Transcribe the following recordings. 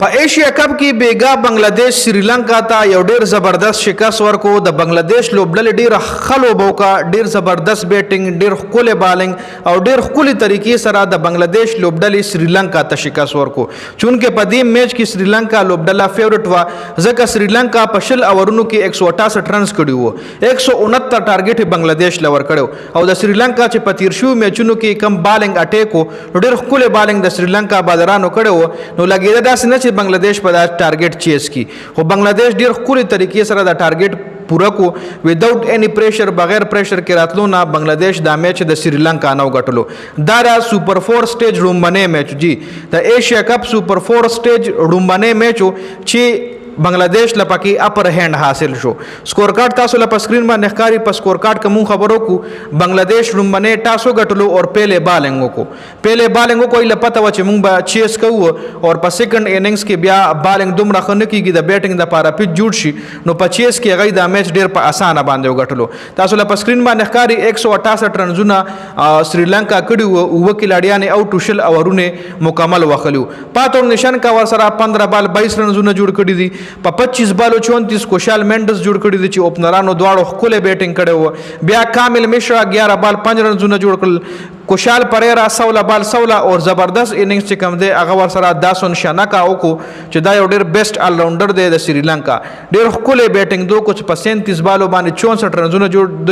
په ایشیا کپ کې بیګا بنگلاديش سریلانکا ته یو ډیر زبردست شکست ورکو د بنگلاديش لوبډلې ډیر خلو بوکا ډیر زبردست بیټینګ ډیر خولي بالینګ او ډیر خولي طریقې سره د بنگلاديش لوبډلې سریلانکا ته شکست ورکو چونکه په دې میچ کې سریلانکا لوبډله فیورټ و ځکه سریلانکا په شل اورونو کې 168 رنز کړي وو 169 ټارګټ بنگلاديش لور کړو او د سریلانکا چې په تیر شو میچونو کې کم بالینګ اٹیکو ډیر خولي بالینګ د سریلانکا بادرانو کړو نو لګیدا داسې نه بنگلاديش په دا ټارګټ چیز کی خو بنگلاديش ډیر خوري طریقې سره دا ټارګټ پورا کو وداوت اني پریشر بغیر پریشر کې راتلو نه بنگلاديش دا میچ د سریلانکا نو غټلو دا سوپر 4 سټیج رومبنه میچ جی د ایشیا کپ سوپر 4 سټیج رومبنه میچ چې بنگلاديش لپاره اپر هند حاصل شو سکور کارت تاسو لپاره سکرین باندې ښکاری په سکور کارت کوم خبرو کو بنگلاديش رومبنه ټاسو غټلو او پهله بالنګ کو پهله بالنګ کو لپاره و چې مونږ به چیس کوو او په سیکنډ اننګز کې بیا بالنګ دومره خنه کیږي د بیټینګ د لپاره پیچ جوړ شي نو په چیس کې غي دا میچ ډیر په اسانه باندې غټلو تاسو لپاره سکرین باندې ښکاری 168 رنزونه سریلانکا کړي وو کلاډیان او ټوشل اورونه مکمل وخلو پاتو نشان کا ور سره 15 بال 22 رنزونه جوړ کړي دي په 25 بالو 34 کوشال مینډس جوړ کړی دي چې اوپنرانو دواړو خپل بیټینګ کړي وو بیا کامل مشرا 11 بال 5 رنزونه جوړ کړل کوشال پریرا 16 بال 16 او زبردست اننګز چې کوم دی هغه ور سره داسون شاناکا او کو چې دا یو ډیر بیسټ آل راونډر دی د سریلانکا ډیر خپل بیټینګ دو کوچ په 37 بالو باندې 64 رنزونه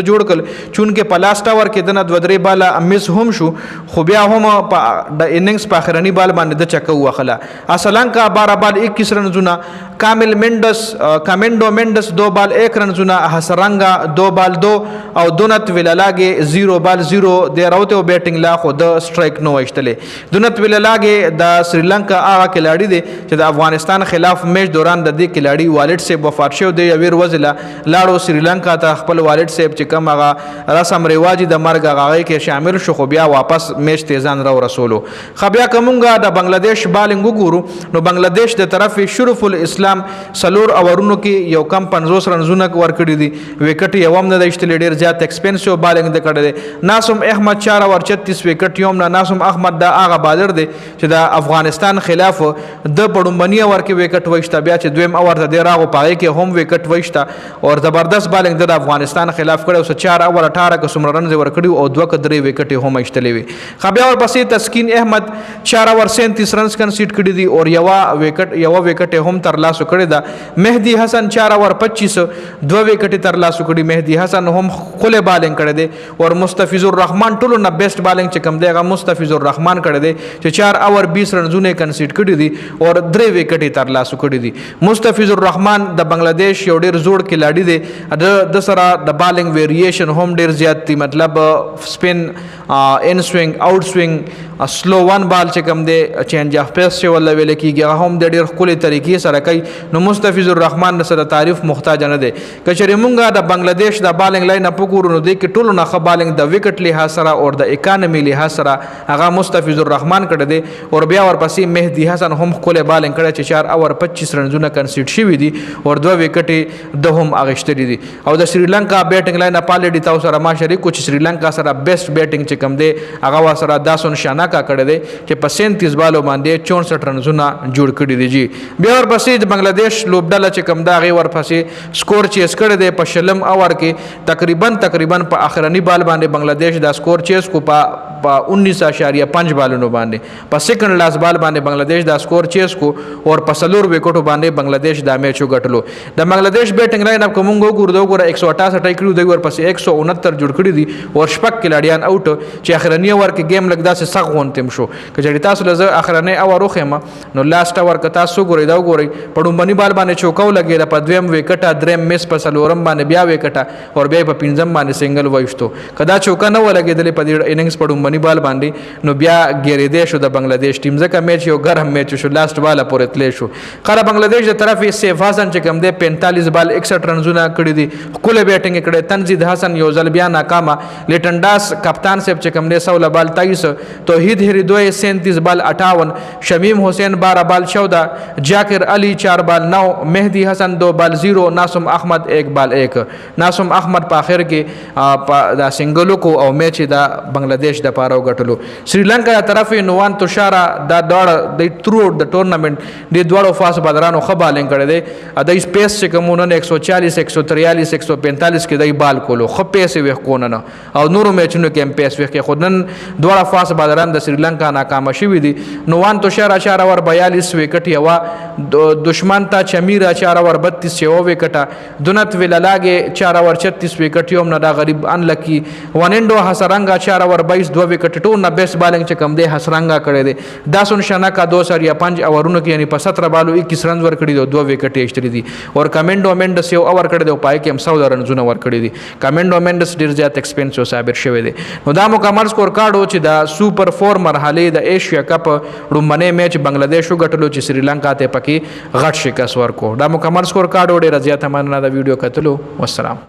جوړ کړل چونکه په لاست اور کې دنه 2-3 بالا مس هم شو خو بیا هم په د اننګز په اخرنی بال باندې د چکو وخلا اسلانکا 12 بال 21 رنزونه کامل کامنډو منډس 2 بال 1 رنزونه حسرنګا 2 بال 2 او دونت ویلالاګي 0 بال 0 د راوته بیټینګ لا خو د سټرایک نو وشتلې دونت ویلالاګي د سریلانکا هغه کلاړي دي چې د افغانستان خلاف میچ دوران د دې کلاړي والد سیب وفات شو دی ویر وزلا لاړو سریلانکا ته خپل والد سیب چې کوم هغه رسم رواج د مرګ هغه کې شامل شو خو بیا واپس میچ تیزان را رسولو خبیا کومګه د بنگلاديش بالنګ ګورو نو بنگلاديش د طرف شرف الاسلام سلور اورونو کې یو کم 50 رنزونه ورکړي دي وکټ یوم نه دشتل ډیر زیات ایکسپنسیو بالنګ د کړي دي ناسم احمد 4 اور 36 وکټ یوم نه ناسم احمد دا هغه بالر دی چې د افغانستان خلاف د پړومبنی اور کې وکټ وښتا بیا چې دویم اور د راغو پای کې هم وکټ وښتا او زبردست بالنګ د افغانستان خلاف کړو 4 اور 18 کې سمر رنز ورکړي او 2 کډري وکټ هم اشتلې وي خبیا اور پسې تسکین احمد 4 اور 37 رنز کنسیډ کړي دي او یو وکټ هم تر لاس کړی دا مهدی حسن 4 اور 25 2 وکټ تر لاس کړي مهدی حسن هم خله بالنګ کړی دی او مستفیض الرحمن ټولو نه بیسټ بالنګ چې کوم دی هغه مستفیض الرحمن کړی دی چې 4 اور 20 رنزونه کنسیډ کړي دي او 3 وکټ تر لاس کړي دي مستفیض الرحمن د بنگلاديش یو ډیر زوړ کلاډي دی د سره د بالنګ ویریشن هم ډیر زیات دي مطلب سپین ان سوینګ آوټ سوینګ سلو ون بال چې کوم دی چینج اف پیس چې ول ویل کیږي هغه هم د ډیر خولي طریقې سره کوي نو مستفیض الرحمن سره تعریف محتاج نه دی کچری مونږه د بنگلاديش د بالنګ لاین په ګورو نو د کې ټولو نه خ بالنګ د وکټ له سره او د اکانومي له سره هغه مستفیض الرحمن کړه دی او بیا ورپسې مهدی حسن هم خپل بالنګ کړه چې 4 اور 25 رنزونه کنسیډ شوی دي او 2 وکټ د هم اغشتري دي او د سریلانکا بیټینګ لاین په لډی تاسو سره ما شریکو چې سریلانکا سره بیسټ بیټینګ چې کم دی هغه سره داسون شاناکا کړه دی چې په 37 بالو باندې 64 رنزونه جوړ کړي دي جی بیا ورپسې د بنگلاديش لوبډله چې کم دا غي ورپسې سکور چیس کړي دی په شلم اور کې تقریبا په اخرنی بال باندې بنگلاديش دا سکور چیس کو په 19.5 بالونو باندې په سیکنډ لاس بال باندې بنگلاديش دا سکور چیس کو او په سلور وکټو باندې بنگلاديش دا میچ وګټلو د بنگلاديش بیټینګ لاین اپ کومګو ګور 168 کړو دی ورپسې 169 جوړ کړي دي او شپک کلاډیان اوټ چې اخرنی اور کې گیم لګدا سه سغون تم شو کجړی تاسو لزه اخرنی اور خوما نو لاست اور ک تاسو ګوري دا ګوري پړومبني بال باندې چوکاو لګی د پدویم وکټه دریم مس په سلورم باندې بیا وکټه او بیا په پنځم باندې سنگل وایشتو کدا چوکا نه ولګیدل په دې اننګز پړومبني بال باندې نو بیا ګیری دې شو د بنگلاديش ټیم ځکه میچ یو ګرم میچ شو لاست بالا پورې تلې شو خره بنگلاديش د طرف سیف حسن چې کوم دی 45 بال 61 رنزونه کړی دي کله بیټینګ کړي تنزید حسن یو ځل بیا ناکامه لیټنډاس کپتان صاحب چې کوم دی 16 بال 23 توحید هریدوی 37 بال 58 شمیم حسین 12 بال 14 جاکر علی 4 بال 9 مهدی حسن 2 بال 0 ناسم احمد 1 بال 1 ناسم احمد په اخر کې دا سنگلو کو او میچ د بنگلاديش د لپاره وګټلو سریلانکا طرف نوان توشارا دا دواړه د تھرو آؤٹ د ټورنمنت د دواړو فاست بالرانو ښه بالینګ کړی دی د سپیس چې کومونه 140 143 145 کې د بال کولو ښه پیس ویخ کونه نه او نورو میچونو کې هم پیس ویخ کې خود نن دواړه فاست بالران د سریلانکا ناکامه شوي دي نوان توشارا 4 اوور 42 وکټ یوا دشمن ته چمیرا 4 اوور 32 یو وکټه دونت ویلالاګه 4 اوور 36 وکټ یوم نه دا غریب ان لکی ونندو حسرنګا 4 اوور 22 2 وکټ ټول نه بیس بالینګ چې کم دی حسرنګا کړی دی داسون شنا کا 2 سر یا 5 اوورونو کې یعنی په 17 بالو 21 رنز ور کړی دی 2 وکټ یې اشتري دي اور کمنډو مینډس یو اوور کړی دی پای کې هم 100 رنزونه ور کړی دي کمنډو مینډس ډیر زیات ایکسپنسیو ثابت شوی دی نو دا مکمل سکور کارډ و چې د سوپر 4 مرحله د ایشیا کپ رومنه میچ بنگلاديش وګټلو چې سریلانکا ته پکې غټ شکست ورکو دا مکمل سکور کارډ ډیر زیات مننه د ویډیو کتلو والسلام